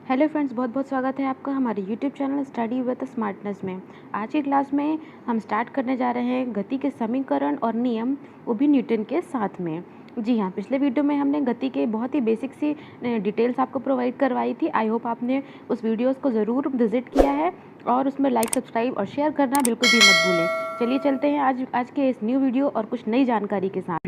Hello friends, बहुत बहुत स्वागत है आपका हमारे YouTube channel study with smartness में। आज की क्लास में हम स्टार्ट करने जा रहे हैं गति के समीकरण और नियम, वो भी न्यूटन के साथ में। जी हाँ, पिछले वीडियो में हमने गति के बहुत ही बेसिक सी डिटेल्स आपको प्रोवाइड करवाई थी। आई होप आपने उस वीडियोज़ को ज़रूर विजिट किया है और उसमें लाइक, सब्सक्राइब और शेयर करना बिल्कुल भी मत भूलें। चलिए चलते हैं आज के इस न्यू वीडियो और कुछ नई जानकारी के साथ।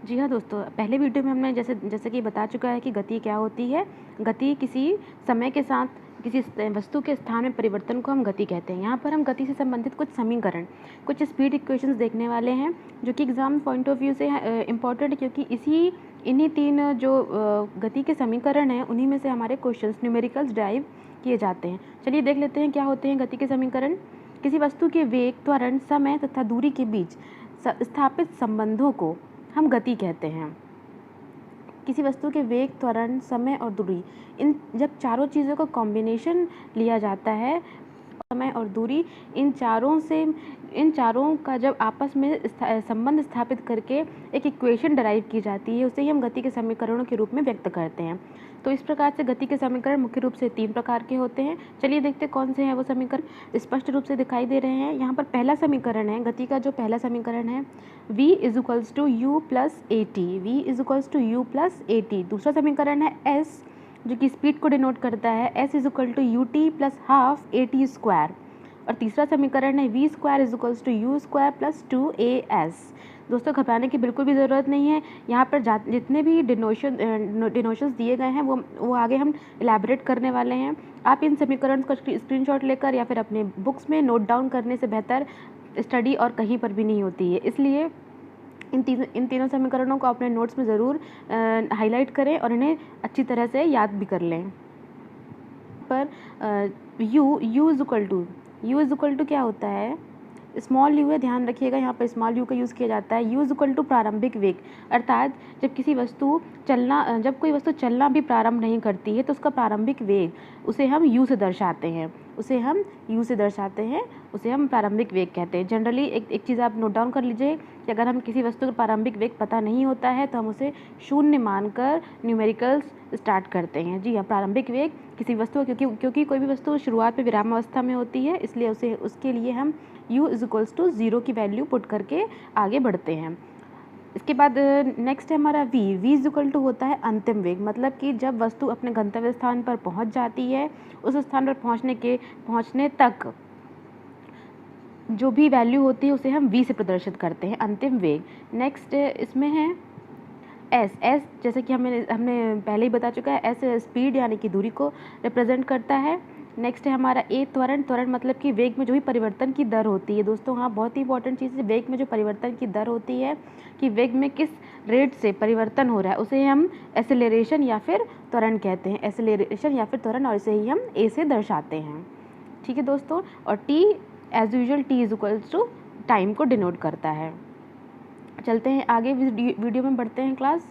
जी हाँ दोस्तों, पहले वीडियो में हमने जैसे कि बता चुका है कि गति क्या होती है। गति किसी समय के साथ किसी वस्तु के स्थान में परिवर्तन को हम गति कहते हैं। यहाँ पर हम गति से संबंधित कुछ समीकरण, कुछ स्पीड इक्वेशंस देखने वाले हैं, जो कि एग्जाम पॉइंट ऑफ व्यू से इम्पॉर्टेंट है, क्योंकि इन्हीं तीन जो गति के समीकरण हैं, उन्हीं में से हमारे क्वेश्चंस न्यूमेरिकल्स ड्राइव किए जाते हैं। चलिए देख लेते हैं क्या होते हैं गति के समीकरण। किसी वस्तु के वेग, त्वरण, समय तथा दूरी के बीच स्थापित संबंधों को हम गति कहते हैं। किसी वस्तु के वेग, त्वरण, समय और दूरी, इन जब चारों चीज़ों का कॉम्बिनेशन लिया जाता है, समय और दूरी, इन चारों का जब आपस में संबंध स्थापित करके एक इक्वेशन डराइव की जाती है, उसे ही हम गति के समीकरणों के रूप में व्यक्त करते हैं। तो इस प्रकार से गति के समीकरण मुख्य रूप से 3 प्रकार के होते हैं। चलिए देखते कौन से हैं वो समीकरण। स्पष्ट रूप से दिखाई दे रहे हैं। यहाँ पर पहला समीकरण है, गति का जो पहला समीकरण है, v is to u plus a t. V is to u plus a t. दूसरा समीकरण है s, जो कि स्पीड को डिनोट करता है, s is to u t plus half a t square. और तीसरा समीकरण है v square is to u square plus 2as। दोस्तों, घबराने की बिल्कुल भी ज़रूरत नहीं है। यहाँ पर जितने भी डिनोशंस दिए गए हैं वो आगे हम इलेबोरेट करने वाले हैं। आप इन समीकरणों का स्क्रीनशॉट लेकर या फिर अपने बुक्स में नोट डाउन करने से बेहतर स्टडी और कहीं पर भी नहीं होती है। इसलिए इन तीनों समीकरणों को अपने नोट्स में ज़रूर हाईलाइट करें और इन्हें अच्छी तरह से याद भी कर लें। पर यू इज इक्वल टू क्या होता है, स्मॉल यू है, ध्यान रखिएगा, यहाँ पर स्मॉल यू का यूज़ किया जाता है। यू इज इक्वल टू प्रारंभिक वेग, अर्थात जब कोई वस्तु चलना भी प्रारंभ नहीं करती है तो उसका प्रारंभिक वेग उसे हम यू से दर्शाते हैं, उसे हम प्रारंभिक वेग कहते हैं। जनरली एक चीज़ आप नोट डाउन कर लीजिए कि अगर हम किसी वस्तु का प्रारंभिक वेग पता नहीं होता है तो हम उसे 0 मानकर न्यूमेरिकल्स स्टार्ट करते हैं। जी हाँ, प्रारंभिक वेग किसी वस्तु, क्योंकि कोई भी वस्तु शुरुआत में विराम अवस्था में होती है, इसलिए उसके लिए हम u इज इक्वल्स टू 0 की वैल्यू पुट करके आगे बढ़ते हैं। इसके बाद नेक्स्ट है हमारा v इज इक्वल टू होता है अंतिम वेग, मतलब कि जब वस्तु अपने गंतव्य स्थान पर पहुंच जाती है, उस स्थान पर पहुंचने तक जो भी वैल्यू होती है उसे हम v से प्रदर्शित करते हैं, अंतिम वेग। नेक्स्ट इसमें है s, जैसे कि हमने पहले ही बता चुका है, s स्पीड यानी कि दूरी को रिप्रेजेंट करता है। नेक्स्ट है हमारा a त्वरण मतलब कि वेग में जो भी परिवर्तन की दर होती है। दोस्तों हाँ, बहुत ही इंपॉर्टेंट चीज़ है, वेग में जो परिवर्तन की दर होती है, कि वेग में किस रेट से परिवर्तन हो रहा है, उसे हम एसेलेरेशन या फिर त्वरण कहते हैं, एसेलेरेशन या फिर त्वरण, और इसे ही हम a से दर्शाते हैं। ठीक है दोस्तों, और t as usual t is equals to time को डिनोट करता है। चलते हैं आगे, वीडियो में बढ़ते हैं क्लास।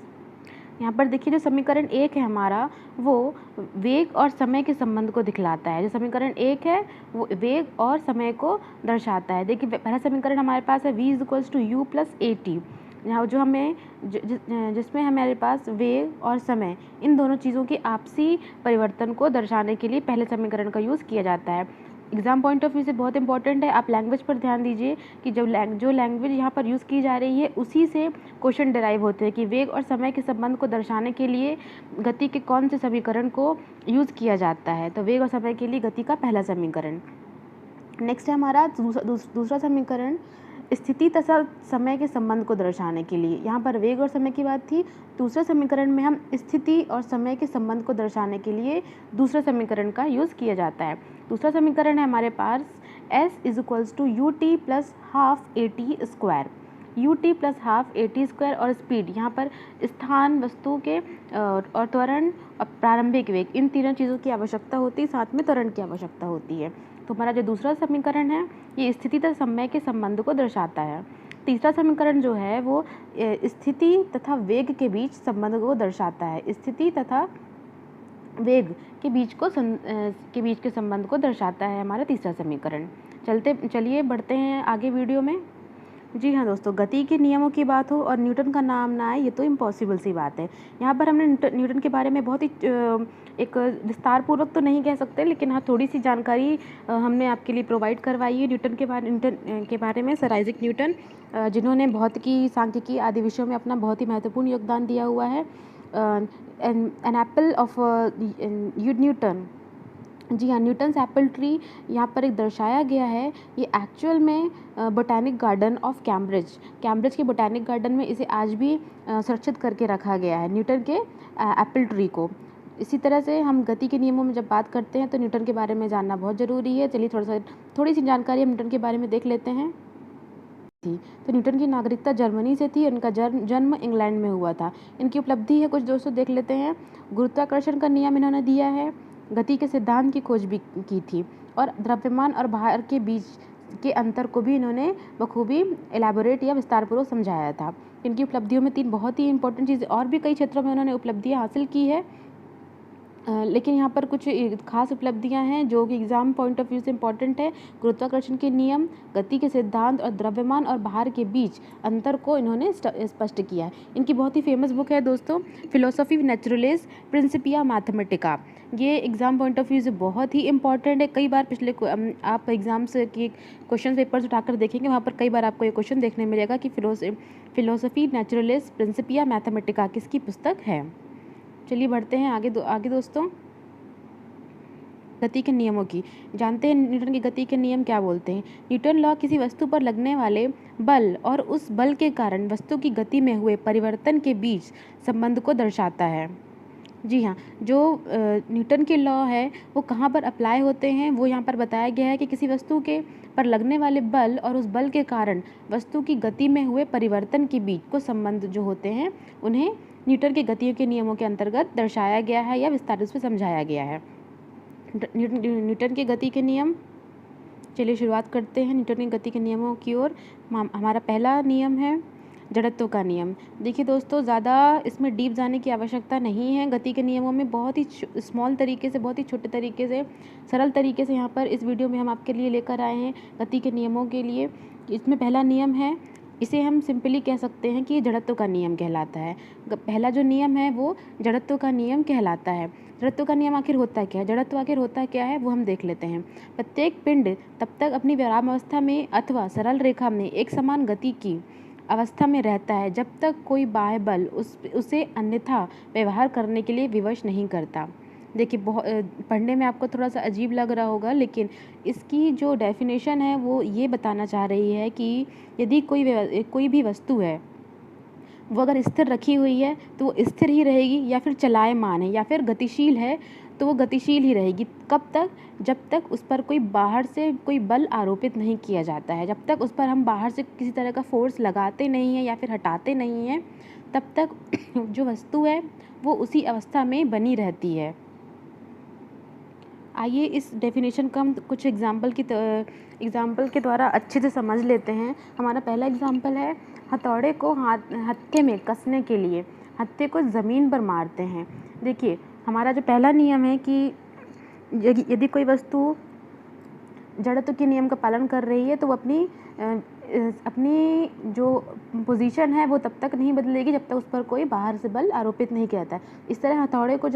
यहाँ पर देखिए, जो समीकरण 1 है हमारा, वो वेग और समय के संबंध को दिखलाता है। जो समीकरण 1 है वो वेग और समय को दर्शाता है। देखिए, पहला समीकरण हमारे पास है v is equals to u plus a t, यहाँ जो हमें जिसमें हमारे पास वेग और समय, इन दोनों चीज़ों की आपसी परिवर्तन को दर्शाने के लिए पहले समीकरण का यूज़ किया जाता है। एग्जाम पॉइंट ऑफ व्यू से बहुत इंपॉर्टेंट है। आप लैंग्वेज पर ध्यान दीजिए कि जो लैंग्वेज यहाँ पर यूज़ की जा रही है, उसी से क्वेश्चन डिराइव होते हैं कि वेग और समय के संबंध को दर्शाने के लिए गति के कौन से समीकरण को यूज़ किया जाता है। तो वेग और समय के लिए गति का पहला समीकरण। नेक्स्ट है हमारा दूसरा समीकरण, स्थिति तथा समय के संबंध को दर्शाने के लिए। यहाँ पर वेग और समय की बात थी, दूसरे समीकरण में हम स्थिति और समय के संबंध को दर्शाने के लिए दूसरे समीकरण का यूज़ किया जाता है। दूसरा समीकरण है हमारे पास s is equals to u t plus half a t square, u t plus half a t square. और स्पीड, यहाँ पर स्थान, वस्तु के और त्वरण और प्रारंभिक वेग, इन तीनों चीज़ों की आवश्यकता होती है, साथ में त्वरण की आवश्यकता होती है। तो हमारा जो दूसरा समीकरण है, ये स्थिति तथा समय के संबंध को दर्शाता है। तीसरा समीकरण जो है वो स्थिति तथा वेग के बीच संबंध को दर्शाता है, स्थिति तथा वेग के बीच के संबंध को दर्शाता है हमारा तीसरा समीकरण। चलिए बढ़ते हैं आगे वीडियो में। जी हाँ दोस्तों, गति के नियमों की बात हो और न्यूटन का नाम ना आए, ये तो इम्पॉसिबल सी बात है। यहाँ पर हमने न्यूटन के बारे में बहुत ही एक विस्तारपूर्वक तो नहीं कह सकते, लेकिन हाँ थोड़ी सी जानकारी हमने आपके लिए प्रोवाइड करवाई है न्यूटन के बारे में। सर आइजैक न्यूटन, जिन्होंने भौतिकी, सांख्यिकी आदि विषयों में अपना बहुत ही महत्वपूर्ण योगदान दिया हुआ है। एन एप्पल ऑफ न्यूटन, जी हाँ, न्यूटन्स एप्पल ट्री यहाँ पर एक दर्शाया गया है। ये एक्चुअल में बोटैनिक गार्डन ऑफ कैम्ब्रिज के बोटैनिक गार्डन में इसे आज भी सुरक्षित करके रखा गया है, न्यूटन के एप्पल ट्री को। इसी तरह से हम गति के नियमों में जब बात करते हैं तो न्यूटन के बारे में जानना बहुत ज़रूरी है। चलिए थोड़ी सी जानकारी हम न्यूटन के बारे में देख लेते हैं। तो न्यूटन की नागरिकता जर्मनी से थी, उनका जन्म इंग्लैंड में हुआ था। इनकी उपलब्धि है कुछ दोस्तों, देख लेते हैं। गुरुत्वाकर्षण का नियम इन्होंने दिया है, गति के सिद्धांत की खोज भी की थी, और द्रव्यमान और भार के बीच के अंतर को भी इन्होंने बखूबी एलैबोरेट या विस्तारपूर्वक समझाया था। इनकी उपलब्धियों में 3 बहुत ही इंपॉर्टेंट चीज़ें, और भी कई क्षेत्रों में उन्होंने उपलब्धियाँ हासिल की है, लेकिन यहाँ पर कुछ खास उपलब्धियाँ हैं जो कि एग्ज़ाम पॉइंट ऑफ व्यू से इम्पॉर्टेंट है। गुरुत्वाकर्षण के नियम, गति के सिद्धांत और द्रव्यमान और भार के बीच अंतर को इन्होंने स्पष्ट किया है। इनकी बहुत ही फेमस बुक है दोस्तों, फिलोसफी नेचुरलिस प्रिंसिपिया मैथमेटिका। ये एग्ज़ाम पॉइंट ऑफ व्यू से बहुत ही इंपॉर्टेंट है। कई बार पिछले आप एग्ज़ाम्स के क्वेश्चन पेपर्स उठाकर देखेंगे, वहाँ पर कई बार आपको ये क्वेश्चन देखने मिलेगा कि फिलोसफी नेचुरलिस प्रिंसिपिया मैथमेटिका किसकी पुस्तक है। चलिए बढ़ते हैं आगे दोस्तों। गति के नियमों की जानते हैं, न्यूटन के गति के नियम क्या बोलते हैं। न्यूटन लॉ किसी वस्तु पर लगने वाले बल और उस बल के कारण वस्तु की गति में हुए परिवर्तन के बीच संबंध को दर्शाता है। जी हाँ, जो न्यूटन के लॉ है वो कहाँ पर अप्लाई होते हैं, वो यहाँ पर बताया गया है कि किसी वस्तु के पर लगने वाले बल और उस बल के कारण वस्तु की गति में हुए परिवर्तन के बीच को संबंध जो होते हैं, उन्हें न्यूटन के गति के नियमों के अंतर्गत दर्शाया गया है या विस्तार से समझाया गया है। न्यूटन के गति के नियम, चलिए शुरुआत करते हैं न्यूटन की गति के नियमों की ओर। हमारा पहला नियम है जड़त्व का नियम। देखिए दोस्तों, ज़्यादा इसमें डीप जाने की आवश्यकता नहीं है। गति के नियमों में बहुत ही स्मॉल तरीके से, बहुत ही छोटे तरीके से, सरल तरीके से यहाँ पर इस वीडियो में हम आपके लिए लेकर आए हैं गति के नियमों के लिए। इसमें पहला नियम है, इसे हम सिंपली कह सकते हैं कि ये जड़त्व का नियम कहलाता है। पहला जो नियम है वो जड़त्व का नियम कहलाता है। जड़त्व का नियम आखिर होता क्या है, जड़त्व आखिर होता क्या है, वो हम देख लेते हैं। प्रत्येक पिंड तब तक अपनी विरामावस्था में अथवा सरल रेखा में एक समान गति की अवस्था में रहता है जब तक कोई बाह्य बल उसे अन्यथा व्यवहार करने के लिए विवश नहीं करता। देखिए, बहुत पढ़ने में आपको थोड़ा सा अजीब लग रहा होगा, लेकिन इसकी जो डेफिनेशन है वो ये बताना चाह रही है कि यदि कोई भी वस्तु है वो अगर स्थिर रखी हुई है तो वो स्थिर ही रहेगी, या फिर चलायमान है या फिर गतिशील है तो वो गतिशील ही रहेगी। कब तक? जब तक उस पर कोई बाहर से कोई बल आरोपित नहीं किया जाता है, जब तक उस पर हम बाहर से किसी तरह का फोर्स लगाते नहीं हैं या फिर हटाते नहीं हैं, तब तक जो वस्तु है वो उसी अवस्था में बनी रहती है। आइए इस डेफिनेशन का हम कुछ एग्जाम्पल के द्वारा अच्छे से समझ लेते हैं। हमारा पहला एग्जाम्पल है, हथौड़े को हत्थे में कसने के लिए हत्थे को ज़मीन पर मारते हैं। देखिए, हमारा जो पहला नियम है कि यदि कोई वस्तु जड़त्व के नियम का पालन कर रही है तो वो अपनी जो पोजीशन है वो तब तक नहीं बदलेगी जब तक उस पर कोई बाहर से बल आरोपित नहीं किया जाता है। इस तरह हथौड़े को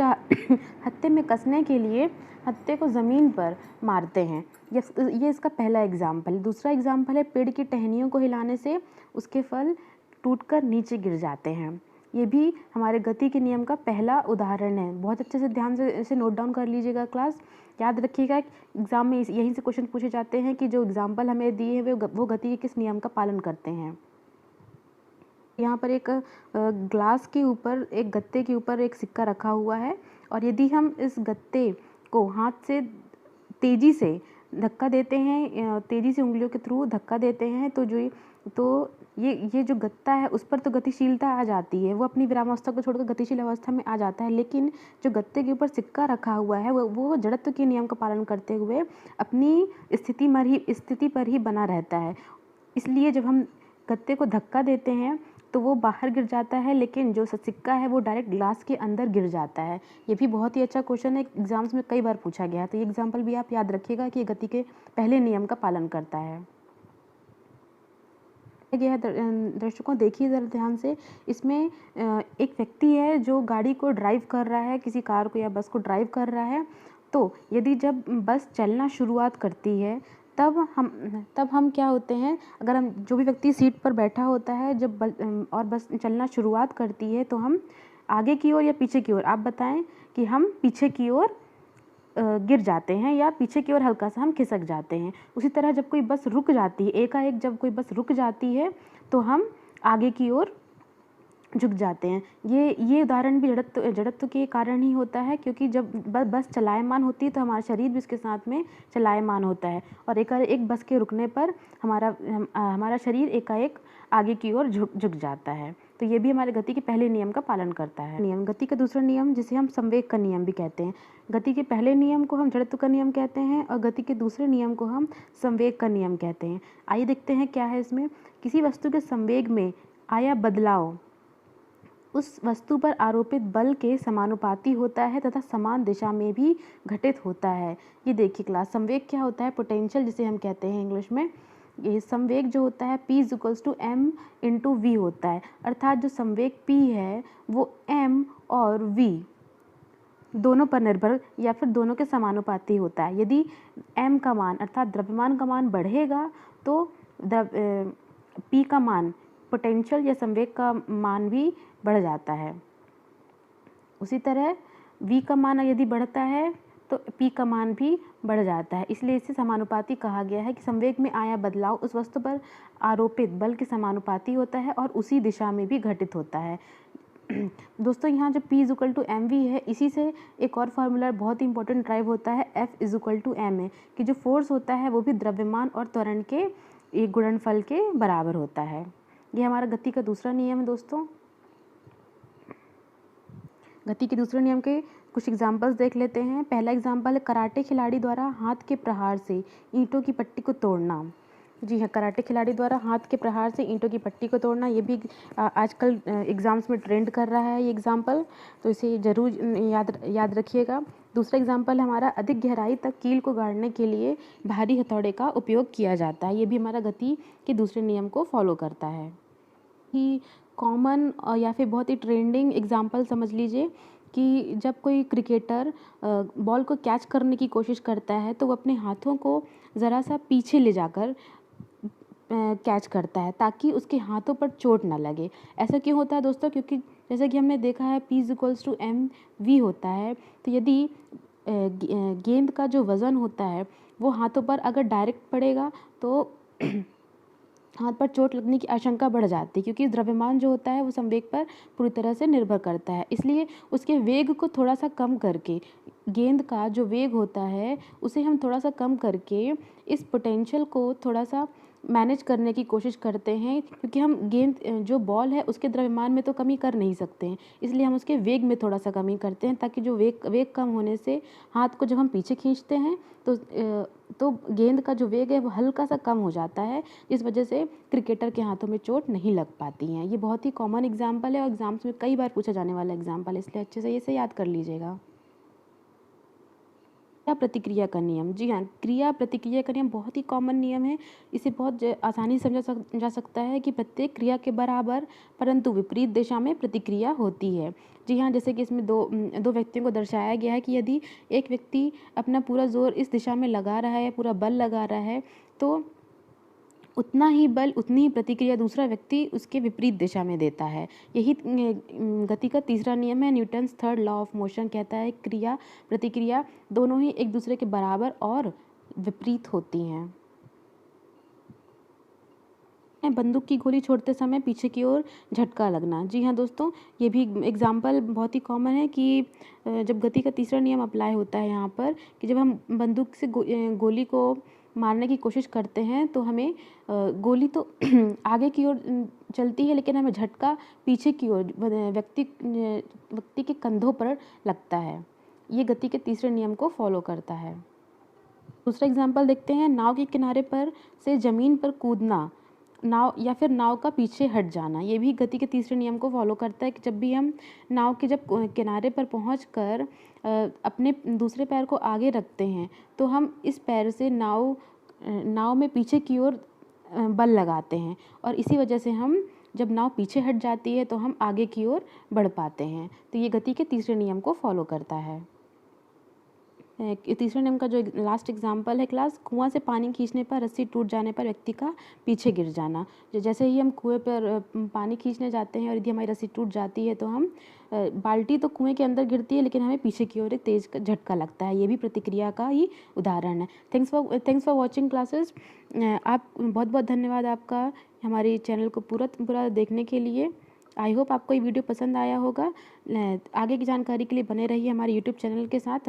हत्थे में कसने के लिए हत्थे को ज़मीन पर मारते हैं। ये इसका पहला एग्जाम्पल। दूसरा एग्जाम्पल है, पेड़ की टहनियों को हिलाने से उसके फल टूटकर नीचे गिर जाते हैं। ये भी हमारे गति के नियम का पहला उदाहरण है। बहुत अच्छे से ध्यान से इसे नोट डाउन कर लीजिएगा क्लास, याद रखिएगा। एग्ज़ाम में यहीं से क्वेश्चन पूछे जाते हैं कि जो एग्जाम्पल हमें दिए हैं वो गति के किस नियम का पालन करते हैं। यहाँ पर एक ग्लास के ऊपर, एक गत्ते के ऊपर एक सिक्का रखा हुआ है, और यदि हम इस गत्ते को हाथ से तेज़ी से धक्का देते हैं, तेज़ी से उंगलियों के थ्रू धक्का देते हैं, तो ये जो गत्ता है उस पर तो गतिशीलता आ जाती है, वो अपनी विरामावस्था को छोड़कर गतिशील अवस्था में आ जाता है। लेकिन जो गत्ते के ऊपर सिक्का रखा हुआ है वो जड़त्व के नियम का पालन करते हुए अपनी स्थिति पर ही बना रहता है। इसलिए जब हम गत्ते को धक्का देते हैं तो वो बाहर गिर जाता है, लेकिन जो सिक्का है वो डायरेक्ट ग्लास के अंदर गिर जाता है। ये भी बहुत ही अच्छा क्वेश्चन है, एग्जाम्स में कई बार पूछा गया है। तो ये एग्जाम्पल भी आप याद रखिएगा कि ये गति के पहले नियम का पालन करता है। गया है। दर्शकों देखिए ज़रा ध्यान से, इसमें एक व्यक्ति है जो गाड़ी को ड्राइव कर रहा है, किसी कार को या बस को ड्राइव कर रहा है। तो यदि जब बस चलना शुरुआत करती है तब हम क्या होते हैं, अगर हम जो भी व्यक्ति सीट पर बैठा होता है और बस चलना शुरुआत करती है तो हम आगे की ओर या पीछे की ओर, आप बताएं कि हम पीछे की ओर गिर जाते हैं या पीछे की ओर हल्का सा हम खिसक जाते हैं। उसी तरह जब कोई बस रुक जाती है, एकाएक जब कोई बस रुक जाती है तो हम आगे की ओर झुक जाते हैं। ये उदाहरण भी जड़त्व के कारण ही होता है, क्योंकि जब बस चलायमान होती है तो हमारा शरीर भी उसके साथ में चलायमान होता है और एक बस के रुकने पर हमारा शरीर एकाएक आगे की ओर झुक जाता है। तो ये भी हमारे गति के पहले नियम का पालन करता है। गति का दूसरा नियम जिसे हम संवेग का नियम भी कहते हैं। गति के पहले नियम को हम जड़त्व का नियम कहते हैं और गति के दूसरे नियम को हम संवेग का नियम कहते हैं। आइए देखते हैं क्या है इसमें। किसी वस्तु के संवेग में आया बदलाव उस वस्तु पर आरोपित बल के समानुपाती होता है तथा समान दिशा में भी घटित होता है। ये देखिए क्लास, संवेग क्या होता है? पोटेंशियल जिसे हम कहते हैं इंग्लिश में। ये संवेग जो होता है P = m/v होता है, अर्थात जो संवेग P है वो m और v दोनों पर निर्भर या फिर दोनों के समानुपाती होता है। यदि m का मान अर्थात द्रव्यमान का मान बढ़ेगा तो P का मान, पोटेंशियल या संवेग का मान भी बढ़ जाता है। उसी तरह v का मान यदि बढ़ता है तो P का मान भी बढ़ जाता है। इसलिए इसे समानुपाती कहा गया है कि संवेग में आया बदलाव उस वस्तु पर आरोपित बल के समानुपाती होता है और उसी दिशा में भी घटित होता है। दोस्तों यहाँ जो P = mv है, इसी से एक और फार्मूला बहुत ही इंपॉर्टेंट ड्राइव होता है F = ma, कि जो फोर्स होता है वो भी द्रव्यमान और त्वरण के एक गुणनफल के बराबर होता है। ये हमारा गति का दूसरा नियम है दोस्तों। गति के दूसरे नियम के कुछ एग्जाम्पल्स देख लेते हैं। पहला एग्जाम्पल है कराटे खिलाड़ी द्वारा हाथ के प्रहार से ईंटों की पट्टी को तोड़ना। जी हाँ, कराटे खिलाड़ी द्वारा हाथ के प्रहार से ईंटों की पट्टी को तोड़ना, ये भी आजकल एग्ज़ाम्स में ट्रेंड कर रहा है ये एग्जाम्पल, तो इसे ज़रूर याद रखिएगा। दूसरा एग्जाम्पल है हमारा, अधिक गहराई तक कील को गाड़ने के लिए भारी हथौड़े का उपयोग किया जाता है। ये भी हमारा गति के दूसरे नियम को फॉलो करता है। ही कॉमन या फिर बहुत ही ट्रेंडिंग एग्जाम्पल समझ लीजिए कि जब कोई क्रिकेटर बॉल को कैच करने की कोशिश करता है तो वो अपने हाथों को ज़रा सा पीछे ले जाकर कैच करता है ताकि उसके हाथों पर चोट ना लगे। ऐसा क्यों होता है दोस्तों? क्योंकि जैसा कि हमने देखा है P = mv होता है, तो यदि गेंद का जो वज़न होता है वो हाथों पर अगर डायरेक्ट पड़ेगा तो हाथ पर चोट लगने की आशंका बढ़ जाती है, क्योंकि द्रव्यमान जो होता है वो संवेग पर पूरी तरह से निर्भर करता है। इसलिए उसके वेग को थोड़ा सा कम करके, गेंद का जो वेग होता है उसे हम थोड़ा सा कम करके इस पोटेंशियल को थोड़ा सा मैनेज करने की कोशिश करते हैं, क्योंकि हम गेंद जो बॉल है उसके द्रव्यमान में तो कमी कर नहीं सकते हैं, इसलिए हम उसके वेग में थोड़ा सा कमी करते हैं, ताकि जो वेग कम होने से हाथ को जब हम पीछे खींचते हैं तो गेंद का जो वेग है वो हल्का सा कम हो जाता है, इस वजह से क्रिकेटर के हाथों में चोट नहीं लग पाती हैं। ये बहुत ही कॉमन एग्जाम्पल है और एग्जाम्स में कई बार पूछा जाने वाला एग्जाम्पल है, इसलिए अच्छे से इसे याद कर लीजिएगा। क्रिया प्रतिक्रिया का नियम। जी हाँ, क्रिया प्रतिक्रिया का नियम बहुत ही कॉमन नियम है। इसे बहुत आसानी से समझा जा सकता है कि प्रत्येक क्रिया के बराबर परंतु विपरीत दिशा में प्रतिक्रिया होती है। जी हाँ, जैसे कि इसमें दो व्यक्तियों को दर्शाया गया है कि यदि एक व्यक्ति अपना पूरा जोर इस दिशा में लगा रहा है, पूरा बल लगा रहा है, तो उतना ही बल, उतनी ही प्रतिक्रिया दूसरा व्यक्ति उसके विपरीत दिशा में देता है। यही गति का तीसरा नियम है। Newton's third law of motion कहता है क्रिया प्रतिक्रिया दोनों ही एक दूसरे के बराबर और विपरीत होती हैं। बंदूक की गोली छोड़ते समय पीछे की ओर झटका लगना। जी हाँ दोस्तों, ये भी एग्जाम्पल बहुत ही कॉमन है कि जब गति का तीसरा नियम अप्लाई होता है यहाँ पर, कि जब हम बंदूक से गोली को मारने की कोशिश करते हैं तो हमें गोली तो आगे की ओर चलती है, लेकिन हमें झटका पीछे की ओर व्यक्ति के कंधों पर लगता है। ये गति के तीसरे नियम को फॉलो करता है। दूसरा एग्जाम्पल देखते हैं, नाव के किनारे पर से ज़मीन पर कूदना, नाव या फिर नाव का पीछे हट जाना। ये भी गति के तीसरे नियम को फॉलो करता है कि जब भी हम नाव के किनारे पर पहुंचकर अपने दूसरे पैर को आगे रखते हैं तो हम इस पैर से नाव में पीछे की ओर बल लगाते हैं और इसी वजह से हम जब नाव पीछे हट जाती है तो हम आगे की ओर बढ़ पाते हैं। तो ये गति के तीसरे नियम को फॉलो करता है। तीसरे नियम का जो लास्ट एग्जाम्पल है क्लास, कुआं से पानी खींचने पर रस्सी टूट जाने पर व्यक्ति का पीछे गिर जाना। जैसे ही हम कुएं पर पानी खींचने जाते हैं और यदि हमारी रस्सी टूट जाती है तो हम बाल्टी तो कुएं के अंदर गिरती है लेकिन हमें पीछे की ओर एक तेज झटका लगता है। ये भी प्रतिक्रिया का ही उदाहरण है। Thanks for watching classes. आप बहुत बहुत धन्यवाद आपका हमारे चैनल को पूरा देखने के लिए। आई होप आपको ये वीडियो पसंद आया होगा। आगे की जानकारी के लिए बने रहिए हमारे यूट्यूब चैनल के साथ।